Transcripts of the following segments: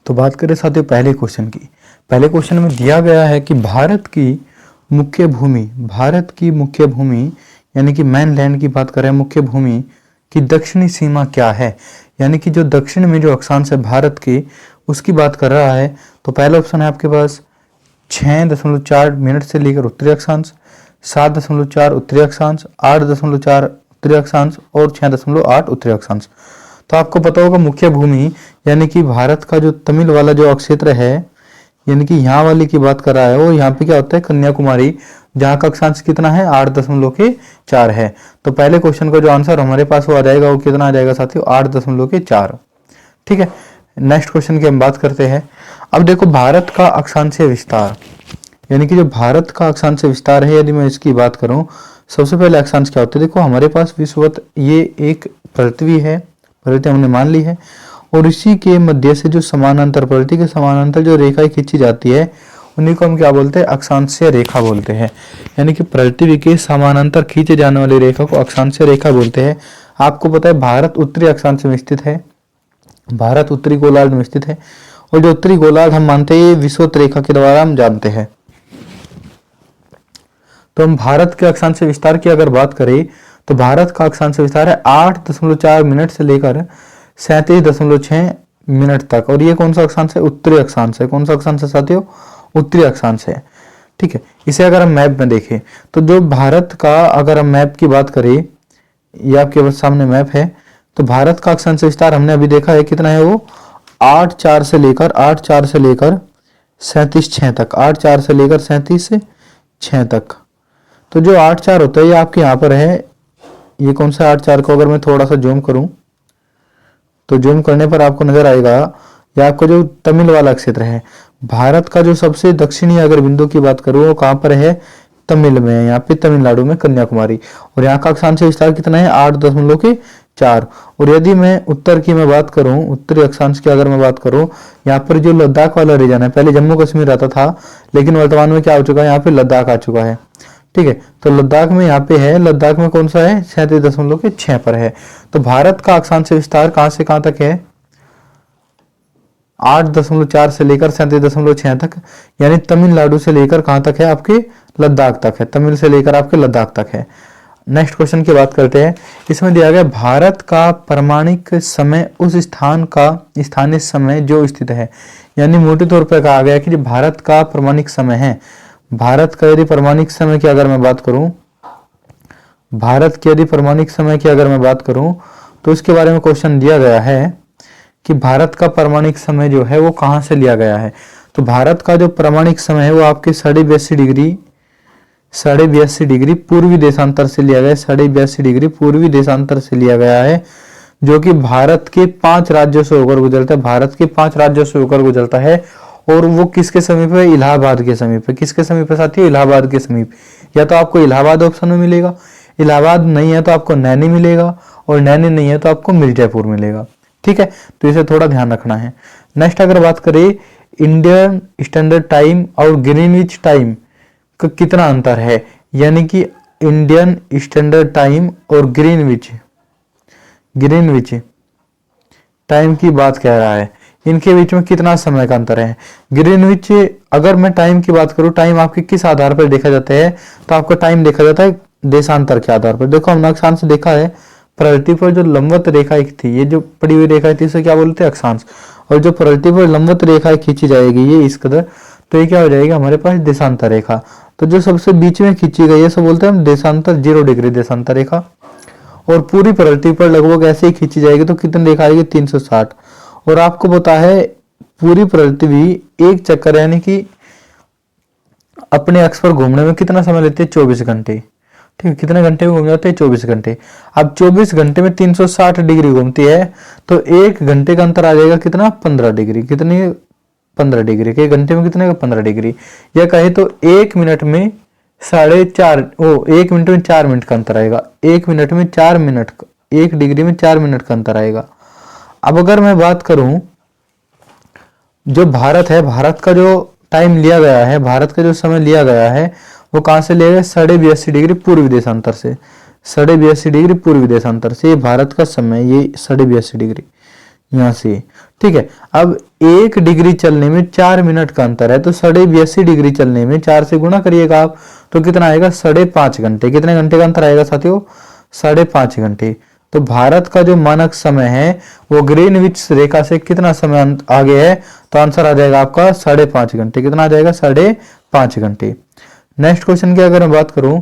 तो बात करें साथियों पहले क्वेश्चन की। पहले क्वेश्चन में दिया गया है कि भारत की मुख्य भूमि यानी कि मैनलैंड की बात करें, मुख्य भूमि की दक्षिणी सीमा क्या है, यानी कि जो दक्षिण में जो अक्षांश है भारत के, उसकी बात कर रहा है। तो पहला ऑप्शन है आपके पास 6.4 मिनट से लेकर उत्तरी अक्षांश, 7.4 उत्तरी अक्षांश, 8.4 उत्तरी अक्षांश और 6.8 उत्तरी अक्षांश। तो आपको पता होगा मुख्य भूमि यानी कि भारत का जो तमिल वाला जो क्षेत्र है, यानी कि यहाँ वाली की बात कर रहा है, वो यहाँ पे क्या होता है कन्याकुमारी, जहाँ का अक्षांश कितना है 8.4 है। तो पहले क्वेश्चन का जो आंसर हमारे पास वो आ जाएगा, वो कितना आ जाएगा साथियों 8.4। ठीक है, नेक्स्ट क्वेश्चन की हम बात करते हैं। अब देखो भारत का अक्षांशीय विस्तार, यानी कि जो भारत का अक्षांशीय विस्तार है, यदि मैं इसकी बात करूं, सबसे पहले अक्षांश क्या होते हैं। देखो हमारे पास विषुवत ये एक पृथ्वी है, पृथ्वी हमने मान ली है, और इसी के मध्य से जो समानांतर, पृथ्वी के समानांतर जो रेखाएं खींची जाती है, उन्हीं को हम क्या बोलते हैं अक्षांशीय रेखा बोलते हैं। यानी कि पृथ्वी के समानांतर खींचे जाने वाली रेखा को अक्षांशीय रेखा बोलते हैं। आपको पता है भारत उत्तरी अक्षांश में स्थित है, भारत उत्तरी गोलार्ध में स्थित है, और जो उत्तरी गोलार्ध हम मानते हैं विषुवत रेखा के द्वारा हम जानते हैं। तो हम भारत के अक्षांशीय विस्तार की अगर बात करें तो भारत का अक्षांशीय विस्तार है 8.4 मिनट से लेकर 37.6 मिनट तक। और ये कौन सा अक्षांश है, उत्तरी अक्षांश है। कौन सा अक्षांश है साथियों, उत्तरी अक्षांश है। ठीक है, इसे अगर हम मैप में देखें तो जो भारत का अगर हम मैप की बात करें, ये आपके सामने मैप है, तो भारत का अक्षांशीय विस्तार हमने अभी देखा है कितना है, वो 8.4 से लेकर 37.6 तक, 8.4 से लेकर 37.6 तक। तो जो 8.4 होता है ये आपके यहाँ पर है, ये कौन सा 8.4 को अगर मैं थोड़ा सा जूम करूं तो जूम करने पर आपको नजर आएगा, ये आपको जो तमिल वाला क्षेत्र है, भारत का जो सबसे दक्षिणी अगर बिंदु की बात करूं वो कहाँ पर है, तमिल में, यहाँ पे तमिलनाडु में कन्याकुमारी। और यहाँ का अक्षांशीय विस्तार कितना है 8.4। और यदि मैं उत्तर की मैं बात करूं, उत्तरी अक्षांश की अगर मैं बात करूं, यहाँ पर जो लद्दाख वाला रीजन है, पहले जम्मू कश्मीर आता था लेकिन वर्तमान में क्या हो चुका है, यहाँ पे लद्दाख आ चुका है। ठीक है, तो लद्दाख में यहाँ पे है, लद्दाख में कौन सा है 37.6 पर है। तो भारत का अक्षांशीय विस्तार कहां से कहां तक है, 8.4 से लेकर 37.6 तक, यानी तमिलनाडु से लेकर कहां तक है, आपके लद्दाख तक है, तमिल से लेकर आपके लद्दाख तक है। नेक्स्ट क्वेश्चन की बात करते हैं। इसमें दिया गया भारत का प्रमाणिक समय उस स्थान का स्थानीय समय जो स्थित है, यानी मोटे तौर पर कहा गया कि जो भारत का प्रमाणिक समय है, भारत का यदि प्रमाणिक समय की अगर मैं बात करूं, भारत के यदि प्रमाणिक समय की अगर मैं बात करूं तो इसके बारे में क्वेश्चन दिया गया है कि भारत का प्रमाणिक समय जो है वो कहां से लिया गया है। तो भारत का जो प्रमाणिक समय है वो आपके 82.5 डिग्री पूर्वी देशांतर से लिया गया है, 82.5 डिग्री पूर्वी देशांतर से लिया गया है, जो कि भारत के 5 राज्यों से होकर गुजरता है, भारत के 5 राज्यों से होकर गुजरता है। और वो किसके समीप है, इलाहाबाद के समीप है। किसके समीप है साथियों, इलाहाबाद के समीप। या तो आपको इलाहाबाद ऑप्शन में मिलेगा, इलाहाबाद नहीं है तो आपको नैनी मिलेगा, और नैनी नहीं है तो आपको मिर्जापुर मिलेगा। ठीक है, तो इसे थोड़ा ध्यान रखना है। नेक्स्ट अगर बात करें इंडियन स्टैंडर्ड टाइम और ग्रीनविच टाइम का कितना अंतर है, यानी कि इंडियन स्टैंडर्ड टाइम और ग्रीनविच टाइम की बात कह रहा है, इनके बीच में कितना समय का अंतर है। ग्रीनविच अगर मैं टाइम की बात करूं, टाइम आपके किस आधार पर देखा जाता है, तो आपका टाइम देखा जाता है देशांतर के आधार पर। देखो हमने अक्षांश देखा है, पृथ्वी पर जो लंबवत रेखा एक थी, ये जो पड़ी हुई रेखा थी इसे क्या बोलते हैं अक्षांश, और जो पृथ्वी पर लंबवत रेखा खींची जाएगी ये इस कदर, तो ये क्या हो जाएगी हमारे पास देशांतर रेखा। तो जो सबसे बीच में खींची गई है सब बोलते हैं हम देशांतर, 0 डिग्री देशांतर रेखा। और पूरी पृथ्वी पर लगभग ऐसे ही खींची जाएगी तो कितनी रेखा आएगी 360। और आपको पता है पूरी पृथ्वी एक चक्कर यानी कि अपने अक्ष पर घूमने में कितना समय लेती है, 24 घंटे। ठीक है, कितने घंटे में घूम जाते हैं, 24 घंटे। अब 24 घंटे में 360 डिग्री घूमती है, तो एक घंटे का अंतर आ जाएगा कितना, 15 डिग्री। कितनी, 15 डिग्री। एक घंटे में कितने का, 15 डिग्री। यह कहे तो 1 मिनट में 1 मिनट में 4 मिनट का अंतर आएगा, 1 मिनट में 4 मिनट, 1 डिग्री में 4 मिनट का अंतर आएगा। अब अगर मैं बात करूं जो भारत है, भारत का जो टाइम लिया गया है, भारत का जो समय लिया गया है वो कहां से लिया गया, 82.5 डिग्री पूर्वी देशांतर से, 82.5 डिग्री पूर्वी देशांतर से। ये भारत का समय, ये 82.5 डिग्री यहाँ से। ठीक है। अब 1 डिग्री चलने में 4 मिनट का अंतर है, तो 82.5 डिग्री चलने में 4 से गुणा करिएगा आप, तो कितना आएगा 5.5 घंटे। कितने घंटे का अंतर आएगा साथियों? 5.5 घंटे। तो भारत का जो मानक समय है वो ग्रीनविच रेखा से कितना समय आगे है? तो आंसर आ जाएगा आपका 5.5 घंटे। कितना आ जाएगा? 5.5 घंटे। नेक्स्ट क्वेश्चन की अगर मैं बात करूं,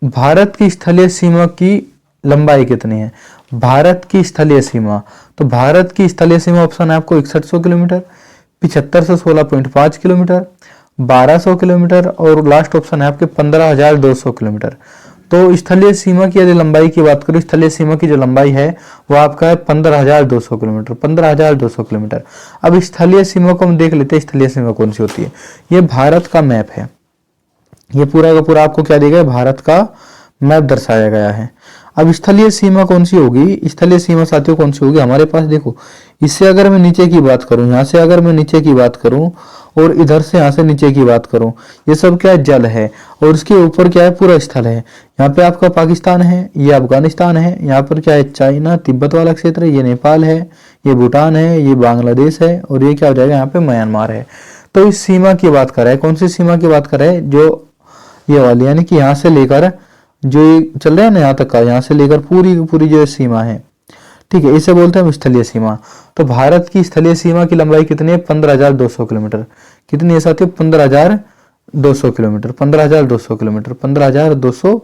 भारत की स्थलीय सीमा की लंबाई कितनी है? भारत की स्थलीय सीमा, तो भारत की स्थलीय सीमा ऑप्शन है आपको 6100 किलोमीटर, 75 से 16.5 किलोमीटर, 1200 किलोमीटर और लास्ट ऑप्शन है आपके 15,200 किलोमीटर। तो स्थलीय सीमा की यदि लंबाई की बात करूं, स्थलीय सीमा की जो लंबाई है वो आपका है 15,200 किलोमीटर, 15,200 किलोमीटर। अब स्थलीय सीमा को हम देख लेते हैं, स्थलीय सीमा कौन सी होती है। ये भारत का मैप है, ये पूरा का पूरा आपको क्या दिया गया? भारत का मैप दर्शाया गया है। अब स्थलीय सीमा कौन सी होगी? स्थलीय सीमा साथियों कौन सी होगी? हमारे पास देखो, इससे अगर मैं नीचे की बात करूं, यहां से अगर मैं नीचे की बात करूं और इधर से यहां से नीचे की बात करूं, ये सब क्या है? जल है। और उसके ऊपर क्या है? पूरा स्थल है। यहाँ पे आपका पाकिस्तान है, ये अफगानिस्तान है, यहाँ पर क्या है? चाइना तिब्बत वाला क्षेत्र है, ये नेपाल है, ये भूटान है, ये बांग्लादेश है और ये क्या हो जाएगा? यहाँ पे म्यांमार है। तो इस सीमा की बात कर रहे हैं, कौन सी सीमा की बात कर रहे हैं? जो ये वाली, यानी कि यहाँ से लेकर जो चल रहा है ना यहाँ तक का, यहाँ से लेकर पूरी पूरी जो सीमा है, ठीक है, इसे बोलते हैं स्थलीय सीमा। तो भारत की स्थलीय सीमा की लंबाई कितनी है? 15,200 किलोमीटर। कितनी है साथियों? 15,200 kilometre, 15,200 kilometre, 15,200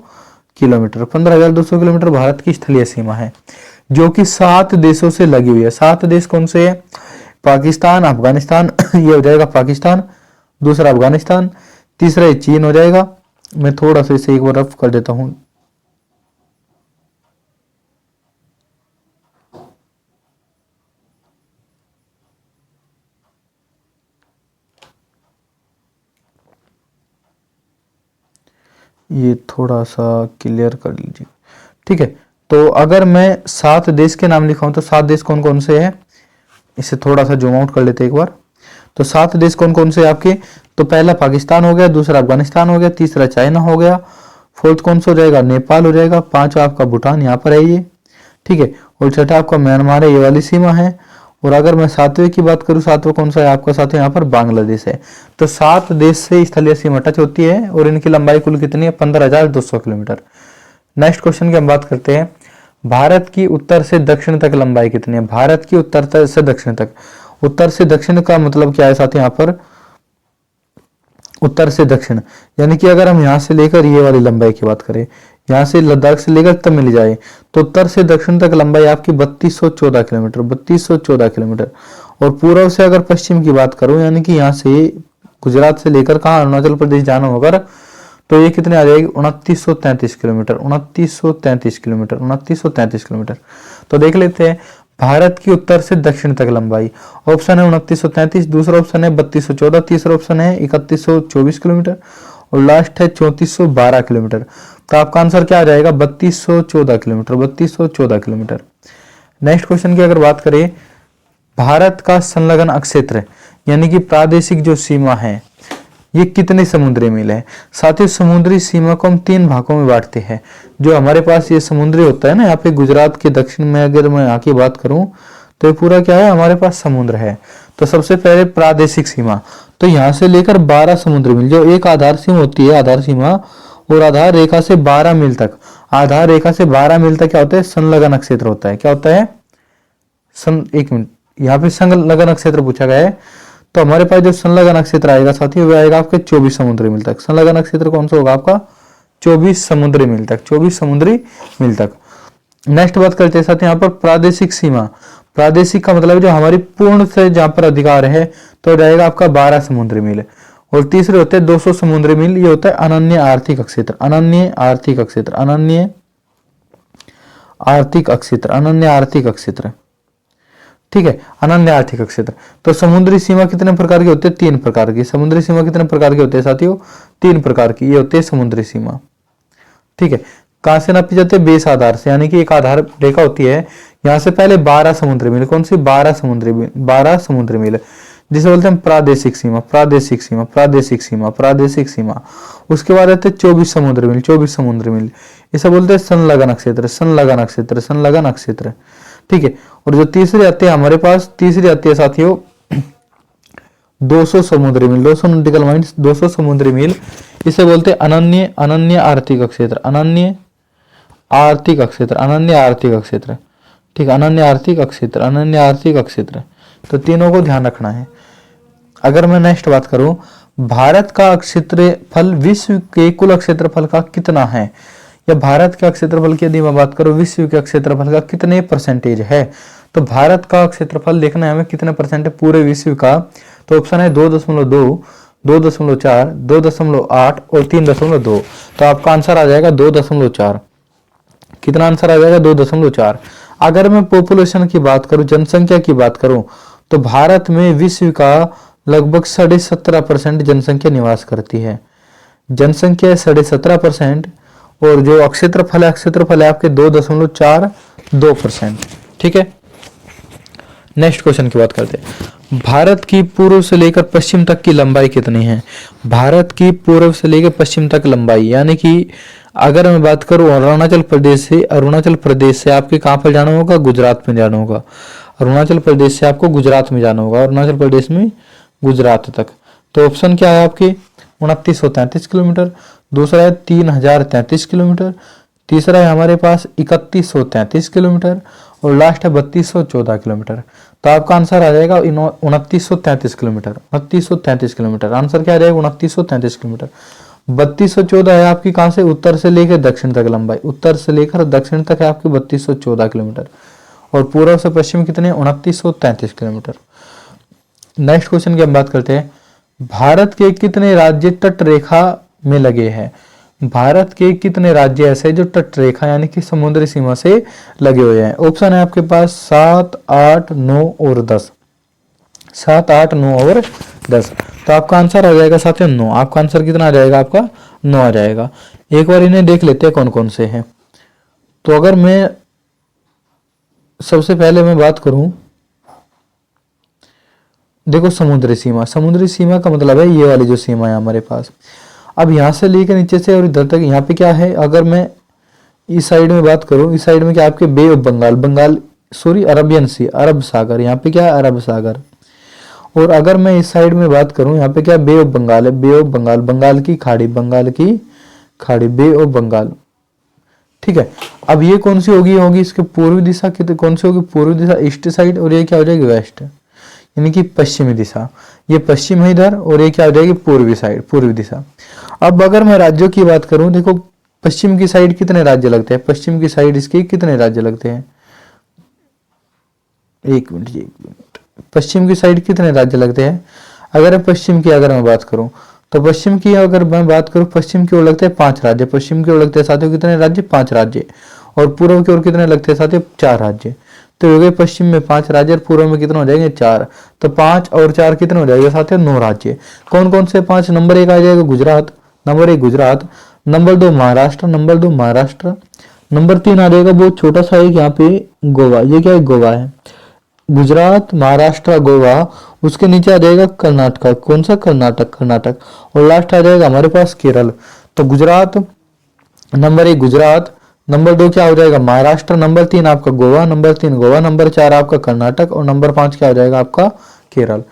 kilometre, 15,200 kilometre Bharat की स्थलीय सीमा है, जो कि 7 देशों से लगी हुई है। 7 देश कौन से है? पाकिस्तान, अफगानिस्तान ये हो जाएगा पाकिस्तान, दूसरा अफगानिस्तान, तीसरा चीन हो जाएगा। मैं थोड़ा सा इसे एक बार रफ कर देता हूं। ये थोड़ा सा क्लियर कर लीजिए, ठीक है। तो अगर मैं 7 देश के नाम लिखाऊं तो 7 देश कौन कौन से हैं? इसे थोड़ा सा जूम आउट कर लेते हैं एक बार। तो 7 देश कौन कौन से आपके? तो पहला पाकिस्तान हो गया, दूसरा अफगानिस्तान हो गया, तीसरा चाइना हो गया, फोर्थ कौन सा हो जाएगा? नेपाल हो जाएगा, पांचवा आपका भूटान, यहाँ पर है ये, ठीक है, और छठा आपका म्यांमार है, ये वाली सीमा है। और अगर मैं 7वें की बात करूं, 7वां कौन सा है आपका? साथियों यहाँ पर बांग्लादेश है। तो 7 देश से स्थलीय सीमा टच होती है और इनकी लंबाई कुल कितनी है? 15,200 किलोमीटर। नेक्स्ट क्वेश्चन की हम बात करते हैं, भारत की उत्तर से दक्षिण तक लंबाई कितनी है? भारत की उत्तर से दक्षिण तक, उत्तर से दक्षिण का मतलब क्या है साथियों? यहाँ पर उत्तर से दक्षिण, यानी कि अगर हम यहाँ से लेकर ये वाली लंबाई की बात करें, यहाँ से लद्दाख से लेकर तब मिल जाए, तो उत्तर से दक्षिण तक लंबाई आपकी 3214 किलोमीटर, 3214 किलोमीटर। और पूर्व से अगर पश्चिम की बात करूं, यानी कि यहाँ से गुजरात से लेकर कहाँ अरुणाचल प्रदेश जाना होगा, तो ये कितने आ जाएगी? 2933 किलोमीटर, 2933 किलोमीटर, 2933 किलोमीटर। तो देख लेते हैं भारत की उत्तर से दक्षिण तक लंबाई। ऑप्शन है 2933, दूसरा ऑप्शन है 3214, तीसरा ऑप्शन है 3124 किलोमीटर और लास्ट है 3412 किलोमीटर। तो आपका आंसर क्या आ जाएगा? 3214 किलोमीटर, 3214 किलोमीटर। नेक्स्ट क्वेश्चन की अगर बात करें, भारत का संलग्न अक्षेत्र यानी कि प्रादेशिक जो सीमा है, ये कितने समुद्री मील है? साथ ही समुद्री सीमा को हम 3 भागों में बांटते हैं। जो हमारे पास ये समुद्री होता है ना, यहाँ पे गुजरात के दक्षिण में अगर मैं यहाँ की बात करूं, तो ये पूरा क्या है? हमारे पास समुद्र है। तो सबसे पहले प्रादेशिक सीमा, तो यहाँ से लेकर 12 समुद्री मील, जो एक आधार सीमा होती है, आधार सीमा, और आधार रेखा से 12 मील तक, आधार रेखा से 12 मील तक क्या होता है? संलग्न क्षेत्र होता है। क्या होता है? एक मिनट, यहाँ पे संलग्न क्षेत्र पूछा गया है, तो हमारे पास जो संलग्न क्षेत्र आएगा साथियों, वो आएगा आपके 24 समुद्री मील तक। संलग्न क्षेत्र कौन सा होगा आपका? 24 समुद्री मील तक, 24 समुद्री मील तक। नेक्स्ट बात करते हैं साथ यहाँ पर प्रादेशिक सीमा। प्रादेशिक का मतलब जो हमारी पूर्ण से जहां पर अधिकार है, तो जाएगा आपका 12 समुद्री मील। और तीसरे होते हैं 200 समुद्री मील, ये होता है अनन्य आर्थिक क्षेत्र, अनन्य आर्थिक क्षेत्र, अनन्य आर्थिक क्षेत्र, अनन्य आर्थिक क्षेत्र, ठीक है, अनन्य आर्थिक क्षेत्र। तो समुद्री सीमा कितने प्रकार की होती है? 3 प्रकार की। समुद्री सीमा कितने प्रकार की होती है साथियों? 3 प्रकार की ये होती है समुद्री सीमा, ठीक है। कहां से नापी जाती है? बेस आधार से, यानी कि एक आधार रेखा होती है, यहां से पहले 12 समुद्री मील, कौन सी? 12 समुद्री मील, 12 समुद्री मील, जिसे बोलते हैं प्रादेशिक सीमा, प्रादेशिक सीमा, प्रादेशिक सीमा, प्रादेशिक सीमा। उसके बाद आते हैं 24 समुद्री मील, 24 समुद्री मील, इसे बोलते हैं संलग्न क्षेत्र, संलग्न क्षेत्र, संलग्न क्षेत्र, ठीक है। और जो तीसरी आती है हमारे पास, तीसरी आती है साथियों 200 समुद्री मील, 200 नॉटिकल माइल्स, 200 समुद्री मील। इसे बोलते हैं अनन्य अनन्य आर्थिक क्षेत्र, अनन्य आर्थिक क्षेत्र, अनन्य आर्थिक क्षेत्र। ठीक, अनन्य आर्थिक क्षेत्र, अनन्य आर्थिक क्षेत्र। तो तीनों को ध्यान रखना है। अगर मैं नेक्स्ट बात करूं, भारत का क्षेत्रफल विश्व के कुल क्षेत्रफल का कितना है, या भारत का क्षेत्रफल की यदि मैं बात करूं विश्व के क्षेत्रफल का कितने परसेंटेज है, तो भारत का क्षेत्रफल देखना है हमें कितने परसेंट है पूरे विश्व का। तो ऑप्शन है 2.2, 2.4, 2.8 और 3.2। तो आपका आंसर आ जाएगा 2.4। कितना आंसर आ जाएगा? 2.4। अगर मैं पॉपुलेशन की बात करूं, जनसंख्या की बात करूं, तो भारत में विश्व का लगभग 17.5% जनसंख्या निवास करती है। जनसंख्या 17.5%, और जो क्षेत्रफल है आपके 2.42%। ठीक है, नेक्स्ट क्वेश्चन की बात करते हैं। भारत की पूर्व से लेकर पश्चिम तक की लंबाई कितनी है? भारत की पूर्व से लेकर पश्चिम तक लंबाई, यानी कि अगर मैं बात करूं अरुणाचल प्रदेश से आपके कहां पर जाना होगा? गुजरात में जाना होगा। अरुणाचल प्रदेश से आपको गुजरात में जाना होगा, अरुणाचल प्रदेश में गुजरात तक। तो ऑप्शन क्या है आपके? 2933 किलोमीटर, दूसरा है 3033 किलोमीटर, तीसरा है हमारे पास 3133 किलोमीटर, और लास्ट है 3214 किलोमीटर। तो आपका आंसर आ जाएगा 2933 किलोमीटर, 2933 किलोमीटर। आंसर क्या आ जाएगा? 2933 किलोमीटर। 3214 है आपकी कहां से? उत्तर से लेकर दक्षिण तक लंबाई, उत्तर से लेकर दक्षिण तक है आपकी 3214 किलोमीटर, और पूर्व से पश्चिम कितने? 2933 किलोमीटर। नेक्स्ट क्वेश्चन की हम बात करते हैं। भारत के कितने राज्य तट रेखा में लगे हैं? भारत के कितने राज्य ऐसे जो तट रेखा यानी कि समुद्री सीमा से लगे हुए हैं? ऑप्शन है आपके पास 7, 8, 9 और 10। 7, 8, 9 और 10। तो आपका आंसर आ जाएगा साथियों 9। आपका आंसर कितना आ जाएगा? आपका 9 आ जाएगा। एक बार इन्हें देख लेते हैं कौन कौन से हैं। तो अगर मैं सबसे पहले मैं बात करूं, देखो समुद्री सीमा का मतलब है ये वाली जो सीमा है हमारे पास। अब यहां से लेकर नीचे से और इधर तक यहाँ पे क्या है? अगर मैं इस साइड में बात करूं, इस साइड में क्या आपके बे ऑफ बंगाल, अरबियन सी, अरब सागर, यहाँ पे क्या है? अरब सागर। और अगर मैं इस साइड में बात करूं, यहाँ पे क्या? बे ऑफ बंगाल है, बे ऑफ बंगाल, बंगाल की खाड़ी, बे ऑफ बंगाल। ठीक है, अब ये कौन सी होगी इसके पूर्वी दिशा कितनी कौन सी होगी? पूर्वी दिशा ईस्ट साइड, और ये क्या हो जाएगी? वेस्ट, यानी कि पश्चिमी दिशा। ये पश्चिम है इधर, और ये क्या हो जाएगी? पूर्वी साइड, पूर्वी दिशा। अब अगर मैं राज्यों की बात करूं, देखो पश्चिम की साइड कितने राज्य लगते हैं? पश्चिम की साइड इसके कितने राज्य लगते हैं? एक मिनट, पश्चिम की साइड कितने राज्य लगते हैं? अगर पश्चिम की अगर मैं बात करूं, तो पश्चिम की अगर मैं बात करूं, पश्चिम की ओर लगते हैं 5 राज्य। पश्चिम की ओर लगते हैं साथियों कितने राज्य? 5 राज्य। और पूर्व की ओर कितने लगते हैं साथियों? 4 राज्य। तो हो गए पश्चिम में 5 राज्य, और पूर्व में कितने हो जाएंगे? 4। तो 5 और 4 कितने हो जाएगा साथियों? 9 राज्य। कौन कौन से 5? नंबर 1 आ जाएगा Gujarat, number 1 Gujarat, number 2 Maharashtra, number 3 आ जाएगा बहुत छोटा सा एक यहाँ पे गोवा। ये क्या है? गोवा है। गुजरात, महाराष्ट्र, गोवा, उसके नीचे आ जाएगा कर्नाटक। कौन सा? कर्नाटक। और लास्ट आ जाएगा हमारे पास केरल। तो गुजरात, नंबर 1 गुजरात, नंबर 2 क्या हो जाएगा? महाराष्ट्र, नंबर 3 आपका गोवा, नंबर 4 आपका कर्नाटक, और नंबर 5 क्या हो जाएगा आपका? केरल।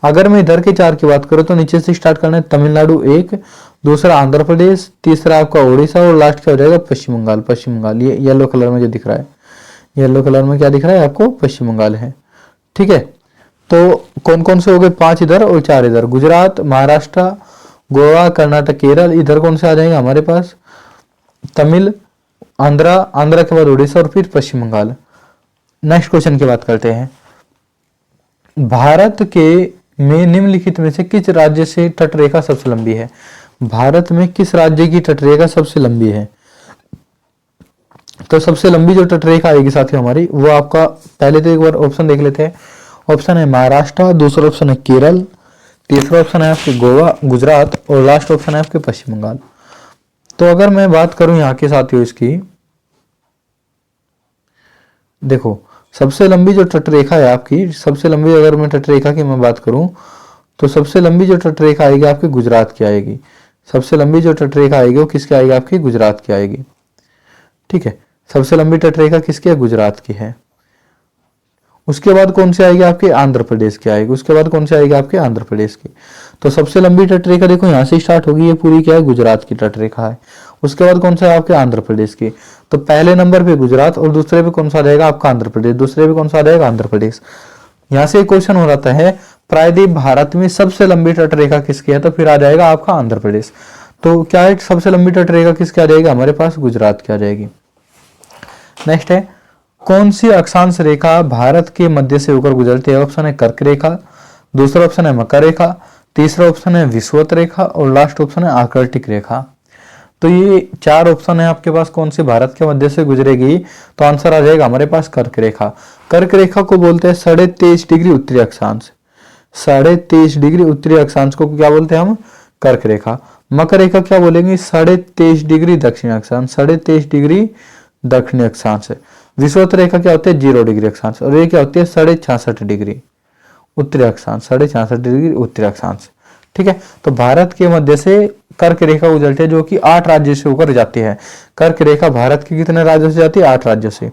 अगर मैं इधर के 4 की बात करूं तो नीचे से स्टार्ट करना है। तमिलनाडु 1, दूसरा आंध्र प्रदेश, तीसरा आपका उड़ीसा, और लास्ट क्या हो जाएगा? पश्चिम बंगाल। ये येलो कलर में जो दिख रहा है, येलो कलर में क्या दिख रहा है आपको? पश्चिम बंगाल है। ठीक है, तो कौन कौन से हो गए? 5 इधर और 4 इधर। गुजरात, महाराष्ट्र, गोवा, कर्नाटक, केरल। इधर कौन से आ जाएंगे हमारे पास? तमिल, आंध्रा के बाद उड़ीसा, और फिर पश्चिम बंगाल। नेक्स्ट क्वेश्चन की बात करते हैं। भारत के में निम्नलिखित में से किस राज्य से तटरेखा सबसे लंबी है? भारत में किस राज्य की तटरेखा सबसे लंबी है? तो सबसे लंबी जो तटरेखा आएगी साथियों हमारी, वो आपका पहले तो एक बार ऑप्शन देख लेते हैं। ऑप्शन है महाराष्ट्र, दूसरा ऑप्शन है केरल, तीसरा ऑप्शन है आपके गोवा, गुजरात, और लास्ट ऑप्शन है आपके पश्चिम बंगाल। तो अगर मैं बात करूं यहाँ के साथियों इसकी, देखो सबसे लंबी जो तटरेखा है आपकी, सबसे लंबी अगर मैं तटरेखा की मैं बात करूं, तो सबसे लंबी जो तटरेखा आएगी आपकी गुजरात की आएगी। सबसे लंबी जो तटरेखा आएगी वो किसकी आएगी? आपकी गुजरात की आएगी। ठीक है, सबसे लंबी तटरेखा किसकी है? गुजरात की है। उसके बाद कौन सी आएगी आपके आंध्र प्रदेश की आएगी, उसके बाद कौन सी आएगी आपके आंध्र प्रदेश की। तो सबसे लंबी तटरेखा देखो यहाँ से स्टार्ट होगी, ये पूरी क्या है गुजरात की तटरेखा है। उसके बाद कौन सा है आपके आंध्र प्रदेश की। तो पहले नंबर पे गुजरात और दूसरे पे कौन सा रहेगा आपका आंध्र प्रदेश, दूसरे पे कौन सा रहेगा आंध्र प्रदेश। यहाँ से एक क्वेश्चन हो जाता है प्रायद्वीप भारत में सबसे लंबी तटरेखा किसकी है, तो फिर आ जाएगा आपका आंध्र प्रदेश। तो क्या है सबसे लंबी तटरेखा किसकी आ जाएगी हमारे पास, गुजरात की आ जाएगी। नेक्स्ट है कौन सी अक्षांश रेखा भारत के मध्य से होकर गुजरती है। ऑप्शन है कर्क रेखा, दूसरा ऑप्शन है मकर रेखा, तीसरा ऑप्शन है विषुवत रेखा और लास्ट ऑप्शन है आर्कटिक रेखा। तो ये 4 ऑप्शन है आपके पास, कौन सी भारत के मध्य से गुजरेगी, तो आंसर आ जाएगा हमारे पास कर्क रेखा। कर्क रेखा को बोलते हैं 23.5 डिग्री उत्तरी अक्षांश, 23.5 डिग्री उत्तरी अक्षांश को क्या बोलते हैं हम, कर्क रेखा। मकर रेखा क्या बोलेंगे 23.5 डिग्री दक्षिण अक्षांश, 23.5 डिग्री दक्षिणी अक्षांश। विषुवत रेखा क्या होती है 0 डिग्री अक्षांश, और ये क्या होती है 66.5 डिग्री उत्तरी अक्षांश, 66.5 डिग्री उत्तरी अक्षांश। ठीक है, तो भारत के मध्य से कर्क रेखा गुजरती है जो कि 8 राज्यों से होकर जाती है। कर्क रेखा भारत के कितने राज्यों से जाती है, 8 राज्यों से।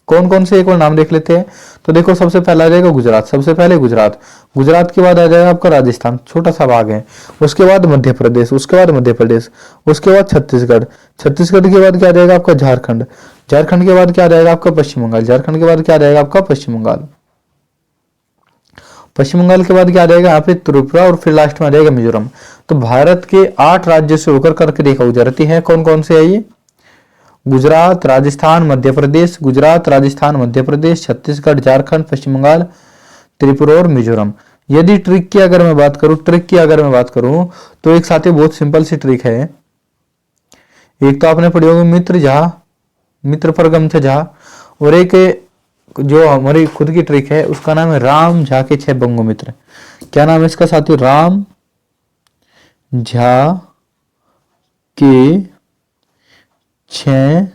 कौन कौन से एक और नाम देख लेते हैं। तो देखो सबसे पहला आ जाएगा गुजरात, सबसे पहले गुजरात, गुजरात के बाद आ जाएगा आपका राजस्थान, छोटा सा भाग है। उसके बाद मध्य प्रदेश, उसके बाद मध्य प्रदेश, उसके बाद छत्तीसगढ़, छत्तीसगढ़ के बाद क्या आ जाएगा आपका झारखंड, झारखंड के बाद क्या आ जाएगा आपका पश्चिम बंगाल, झारखंड के बाद क्या आ जाएगा आपका पश्चिम बंगाल, पश्चिम बंगाल के बाद क्या आ जाएगा यहाँ पे त्रिपुरा और फिर लास्ट में आ जाएगा मिजोरम। तो भारत के 8 राज्यों से होकर कर्क रेखा गुजरती है। कौन कौन से है ये, गुजरात, राजस्थान, मध्य प्रदेश, गुजरात, राजस्थान, मध्य प्रदेश, छत्तीसगढ़, झारखंड, पश्चिम बंगाल, त्रिपुरा और मिजोरम। यदि ट्रिक की अगर मैं बात करूं, ट्रिक की अगर मैं बात करूं तो एक साथ ही बहुत सिंपल सी ट्रिक है। एक तो आपने पढ़ी होगी मित्र झा, मित्र पर गमछा झा, और एक जो हमारी खुद की ट्रिक है उसका नाम है राम झा के 6 बंगो मित्र। क्या नाम है इसका साथियों, राम झा के 6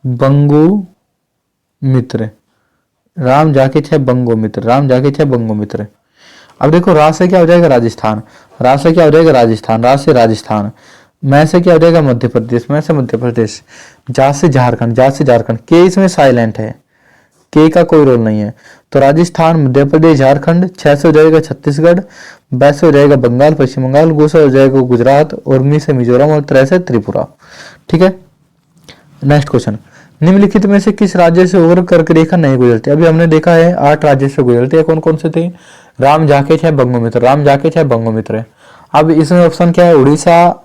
बंगो मित्र, राम झा के 6 बंगो मित्र, राम झा के 6 बंगो मित्र। अब देखो रा से क्या हो जाएगा राजस्थान, रा से क्या हो जाएगा राजस्थान, रा से राजस्थान, मैं से क्या हो जाएगा मध्य प्रदेश, मैं से मध्य प्रदेश, जा से झारखंड, जा से झारखंड। के इसमें साइलेंट है, के का कोई रोल नहीं है। तो राजस्थान, मध्य प्रदेश, झारखंड, 6 से हो जाएगा छत्तीसगढ़, 22 से हो जाएगा बंगाल, पश्चिम बंगाल, 2 से हो जाएगा गुजरात, और मी से मिजोरम, और 3 से त्रिपुरा। ठीक है, नेक्स्ट क्वेश्चन, निम्नलिखित में से किस राज्य से होकर कर्क रेखा नहीं गुजरती। अभी हमने देखा है 8 राज्य से गुजरती है, कौन कौन से थे, राम झा के 6 बंगो मित्र, राम झा के 6 बंगो मित्र। अब इसमें ऑप्शन क्या है, उड़ीसा,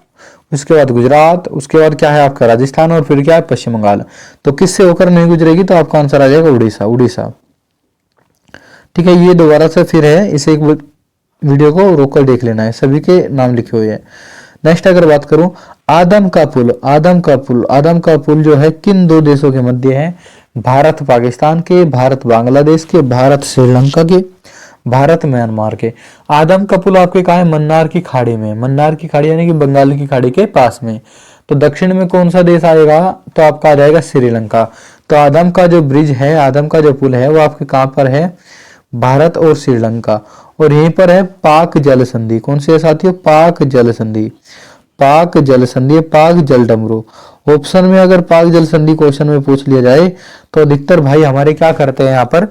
उसके बाद गुजरात, उसके बाद क्या है आपका राजस्थान, और फिर क्या है पश्चिम बंगाल। तो किससे होकर नहीं गुजरेगी, तो आपका आंसर आ जाएगा उड़ीसा, उड़ीसा। ठीक है, ये दोबारा से फिर है, इसे एक वीडियो को रोककर देख लेना है, सभी के नाम लिखे हुए हैं। नेक्स्ट अगर बात करूं, आदम का पुल, आदम का पुल, आदम का पुल जो है किन 2 देशों के मध्य है, भारत पाकिस्तान के, भारत बांग्लादेश के, भारत श्रीलंका के, भारत म्यांमार के। आदम का पुल आपके कहा है, मन्नार की खाड़ी में, मन्नार की खाड़ी यानी कि बंगाल की खाड़ी के पास में। तो दक्षिण में कौन सा देश आएगा, तो आपका आ जाएगा श्रीलंका। तो आदम का जो ब्रिज है, आदम का जो पुल है वो आपके कहां पर है, भारत और श्रीलंका, और यहीं पर है पाक जल संधि। कौन सी है साथियों, पाक जल संधि, पाक जल संधि, पाक जल डमरू। ऑप्शन में अगर पाक जल संधि क्वेश्चन में पूछ लिया जाए तो अधिकतर भाई हमारे क्या करते हैं, यहाँ पर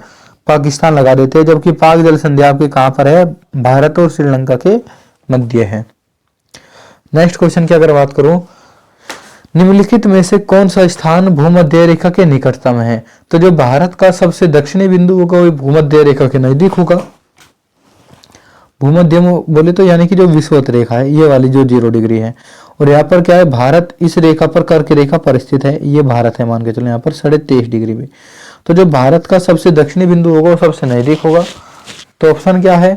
पाकिस्तान लगा देते हैं, जबकि पाक जल संधि आपके कहां पर है, भारत और श्रीलंका के मध्य है। नेक्स्ट क्वेश्चन की अगर बात करूं, निम्नलिखित में से कौन सा स्थान भूमध्य रेखा के निकटतम है। तो जो भारत का सबसे दक्षिणी बिंदु होगा वो भूमध्य रेखा के नजदीक होगा। भूमध्य बोले तो यानी कि जो विषुवत रेखा है, ये वाली जो 0 डिग्री है, और यहाँ पर क्या है, भारत इस रेखा पर कर्क रेखा पर स्थित है, ये भारत है मान के चलो यहाँ पर 23.5 डिग्री में। तो जो भारत का सबसे दक्षिणी बिंदु होगा वो सबसे नजदीक होगा। तो ऑप्शन क्या है,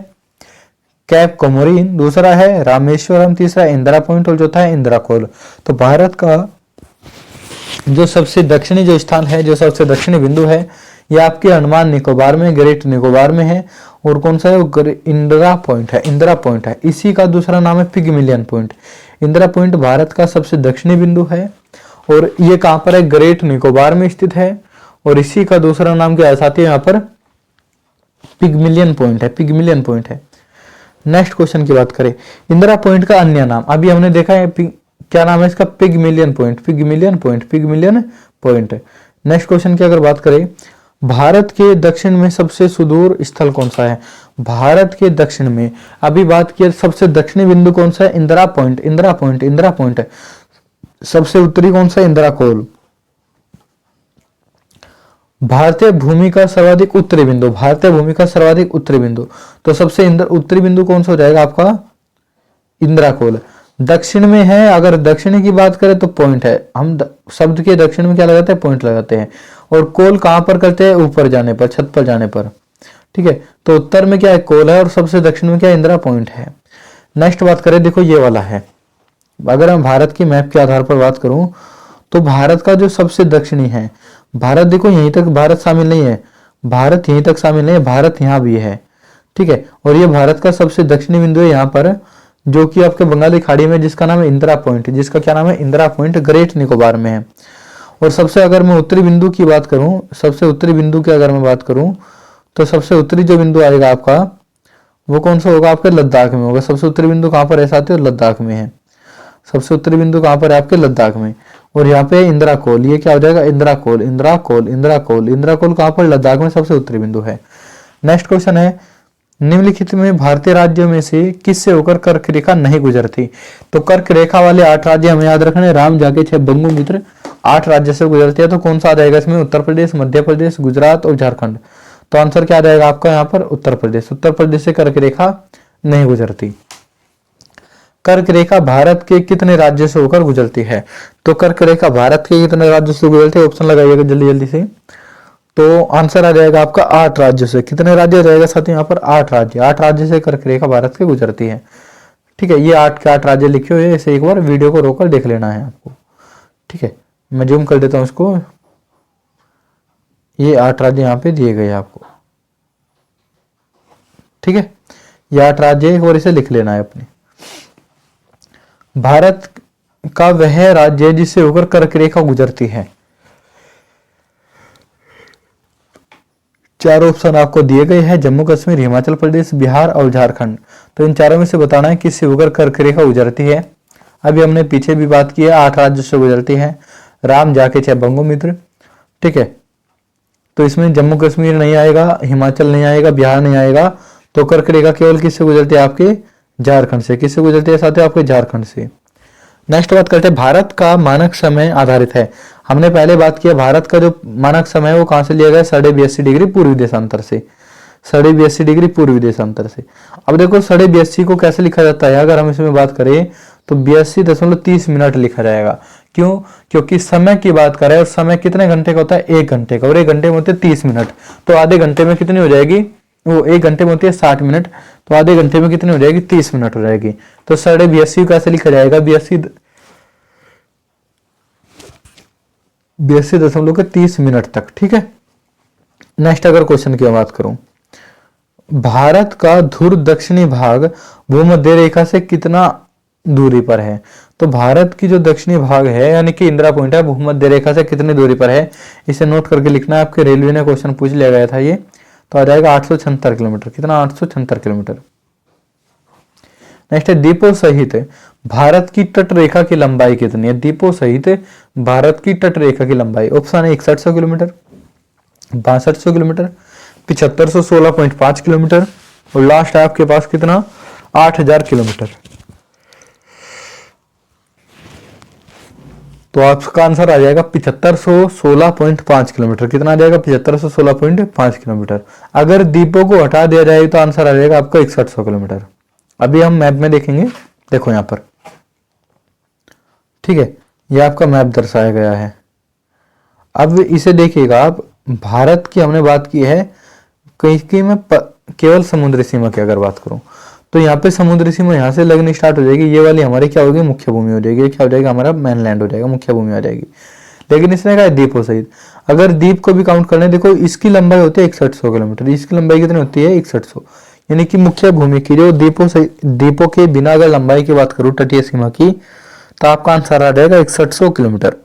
कैप कोमोरिन, दूसरा है रामेश्वरम, तीसरा इंदिरा पॉइंट, और चौथा है इंदिरा कोल। तो भारत का जो सबसे दक्षिणी जो स्थान है, जो सबसे दक्षिणी बिंदु है, ये आपके अंडमान निकोबार में, ग्रेट निकोबार में है। और कौन सा है वो, इंदिरा पॉइंट है, इंदिरा पॉइंट है। इसी का दूसरा नाम है पिगमिलियन पॉइंट। इंदिरा पॉइंट भारत का सबसे दक्षिणी बिंदु है, और ये कहां पर है, ग्रेट निकोबार में स्थित है। और इसी का दूसरा नाम क्या है साथियों, यहाँ पर पिगमिलियन पॉइंट है, पिगमिलियन पॉइंट है। नेक्स्ट क्वेश्चन की बात करें, इंदिरा पॉइंट का अन्य नाम, अभी हमने देखा है क्या नाम है इसका, pygmalion point, pygmalion point, pygmalion point. Next question की अगर बात करें, भारत के दक्षिण में सबसे सुदूर स्थल कौन सा है? भारत के दक्षिण में अभी बात किया, सबसे दक्षिणी बिंदु कौन सा है? Indira point, Indira point, Indira point है। सबसे उत्तरी कौन सा? इंदिरा कोल। भारतीय भूमि का सर्वाधिक उत्तरी बिंदु, भारतीय भूमि का सर्वाधिक उत्तरी बिंदु, तो सबसे उत्तरी बिंदु कौन सा हो जाएगा आपका? इंदिरा कोल। दक्षिण में है, अगर दक्षिण की बात करें तो पॉइंट है, हम शब्द के दक्षिण में क्या लगाते हैं? पॉइंट लगाते हैं। और कोल कहां पर करते हैं? ऊपर जाने पर, छत पर जाने पर, ठीक है। तो उत्तर में क्या है? कोल है, और सबसे दक्षिण में क्या है? इंदिरा पॉइंट है। नेक्स्ट बात करें, देखो ये वाला है, अगर मैं भारत की मैप के आधार पर बात करूं तो भारत का जो सबसे दक्षिणी है, भारत देखो यहीं तक भारत शामिल नहीं है, भारत यहीं तक शामिल नहीं है, भारत यहाँ भी है, ठीक है। और ये भारत का सबसे दक्षिणी बिंदु है यहाँ पर, जो कि आपके बंगाली खाड़ी में, जिसका नाम है इंदिरा पॉइंट, जिसका क्या नाम है? इंदिरा पॉइंट, ग्रेट निकोबार में है। और सबसे अगर मैं उत्तरी बिंदु की बात करूं, सबसे उत्तरी बिंदु की अगर मैं बात करूं तो सबसे उत्तरी जो बिंदु आएगा आपका, वो कौन सा होगा? आपके लद्दाख में होगा। सबसे उत्तरी बिंदु कहां पर है साथियों? लद्दाख में है। सबसे उत्तरी बिंदु कहां पर है? आपके लद्दाख में। और यहाँ पे इंदिरा कोल, ये क्या हो जाएगा? इंदिरा कोल, इंदिरा कोल, इंदिरा कोल, इंदिरा कोल कहां पर? लद्दाख में सबसे उत्तरी बिंदु है। नेक्स्ट क्वेश्चन है, निम्नलिखित में भारतीय राज्यों में से किससे होकर कर्क रेखा नहीं गुजरती? तो कर्क रेखा वाले 8 राज्य हमें याद रखने, राम जाके छह बंगु मित्र, 8 राज्य से गुजरती है। तो कौन सा आ जाएगा इसमें? उत्तर प्रदेश, मध्य प्रदेश, गुजरात और झारखंड। तो आंसर क्या आ जाएगा आपका यहाँ पर? उत्तर प्रदेश। उत्तर प्रदेश से कर्क रेखा नहीं गुजरती। कर्क रेखा भारत के कितने राज्यों से होकर गुजरती है? तो कर्क रेखा भारत के कितने राज्यों से गुजरती है? ऑप्शन लगाइएगा जल्दी जल्दी से। तो आंसर आ जाएगा आपका 8 राज्यों से। कितने राज्य हो जाएगा साथ यहाँ पर? 8 राज्य। 8 राज्य से कर्क रेखा भारत के गुजरती है, ठीक है। ये 8 के 8 राज्य लिखे हुए हैं, इसे एक बार वीडियो को रोककर देख लेना है आपको, ठीक है। मैं जूम कर देता हूं इसको, ये 8 राज्य यहाँ पे दिए गए आपको, ठीक है। ये 8 राज्य और इसे लिख लेना है अपने। भारत का वह राज्य जिससे होकर कर्क रेखा गुजरती है, 4 ऑप्शन आपको दिए गए हैं, जम्मू कश्मीर, हिमाचल प्रदेश, बिहार और झारखंड। तो इन चारों में से बताना है किससे होकर कर्क रेखा गुजरती है। अभी हमने पीछे भी बात की है, 8 राज्यों से गुजरती है, राम जाके छह बंगु मित्र, ठीक है। तो इसमें जम्मू कश्मीर नहीं आएगा, हिमाचल नहीं आएगा, बिहार नहीं आएगा। तो कर्क रेखा केवल किससे गुजरती है? आपके झारखंड से। किससे गुजरती है साथियों? आपके झारखंड से। नेक्स्ट बात करते हैं, भारत का मानक समय आधारित है। हमने पहले बात किया, भारत का जो मानक समय है वो कहां से लिया गया? 82.5 डिग्री पूर्वी देशांतर से। 82.5 डिग्री पूर्वी देशांतर से। अब देखो 82.5 को कैसे लिखा जाता है, अगर हम इसमें बात करें तो 82.30 मिनट लिखा जाएगा। क्यों? क्योंकि समय की बात करें, और समय कितने घंटे का होता है? 1 घंटे का, और 1 घंटे में होते 30 मिनट। तो आधे घंटे में कितनी हो जाएगी? वो 1 घंटे में होती है 60 मिनट, तो आधे घंटे में कितनी हो जाएगी? 30 मिनट हो जाएगी। तो 82.5 कैसे लिखा जाएगा? 82.30 मिनट तक, ठीक है। नेक्स्ट अगर क्वेश्चन की बात करूं, भारत का ध्रुव दक्षिणी भाग भूमध्य रेखा से कितना दूरी पर है? तो भारत की जो दक्षिणी भाग है, यानी कि इंदिरा पॉइंट है, भूमध्य रेखा से कितनी दूरी पर है? इसे नोट करके लिखना है। आपके रेलवे ने क्वेश्चन पूछ लिया गया था ये, तो आ जाएगा 876 किलोमीटर। कितना? 876 किलोमीटर। नेक्स्ट है, द्वीपों सहित भारत की तट रेखा की लंबाई कितनी है? द्वीपों सहित भारत की तट रेखा की लंबाई, ऑप्शन है 6100 किलोमीटर, 6200 किलोमीटर, 7516.5 किलोमीटर, और लास्ट है आपके पास कितना? 8000 किलोमीटर। तो आपका आंसर आ जाएगा 7516.5 किलोमीटर। कितना आ जाएगा? 7516.5 किलोमीटर। अगर द्वीपों को हटा दिया जाए तो आंसर आ जाएगा आपका 6100 किलोमीटर। अभी हम मैप में देखेंगे, देखो यहां पर, ठीक है, ये आपका मैप दर्शाया गया है। अब इसे देखिएगा आप, भारत की हमने बात की है, कहीं की मैं केवल समुद्री सीमा की अगर बात करूं तो यहाँ पे समुद्री सीमा यहाँ से लगनी स्टार्ट हो जाएगी। ये वाली हमारी क्या होगी? मुख्य भूमि हो जाएगी। क्या हो जाएगा? हमारा मेनलैंड हो जाएगा, मुख्य भूमि आ जाएगी। लेकिन इसने कहा द्वीपों सहित, अगर द्वीप को भी काउंट करने, देखो इसकी लंबाई होती है 6100 किलोमीटर, इसकी लंबाई कितनी होती है? 6100, यानी कि मुख्य भूमि की जो द्वीपों के बिना अगर लंबाई की बात करूं तटीय सीमा की, तो आपका आंसर आ जाएगा 6100 किलोमीटर।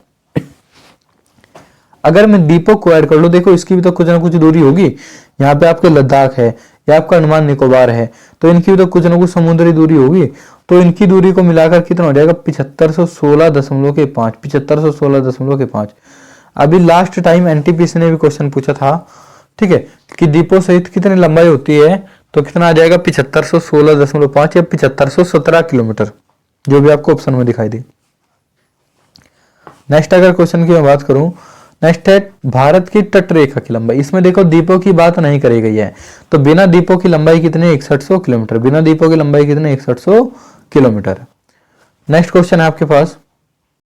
अगर मैं द्वीपों को ऐड कर लूं, देखो इसकी भी तो कुछ ना कुछ दूरी होगी। यहाँ पे आपके लद्दाख है, या आपका अंडमान निकोबार है, तो इनकी भी तो कुछ ना कुछ समुद्री दूरी होगी। तो इनकी दूरी को मिलाकर कितना हो जाएगा? 7516.5, 7516.5। अभी लास्ट टाइम एनटीपीसी ने भी क्वेश्चन पूछा था ठीक है, कि द्वीपों सहित कितनी लंबाई होती है, तो कितना आ जाएगा 7516.5 या 7517 किलोमीटर, जो भी आपको ऑप्शन में दिखाई दे। नेक्स्ट अगर क्वेश्चन की मैं बात करूं, नेक्स्ट है भारत की तट रेखा की लंबाई। इसमें देखो द्वीपों की बात नहीं करी गई है, तो बिना द्वीपों की लंबाई कितनी, 6100 किलोमीटर। बिना द्वीपों की लंबाई कितनी, 6100 किलोमीटर। नेक्स्ट क्वेश्चन है आपके पास,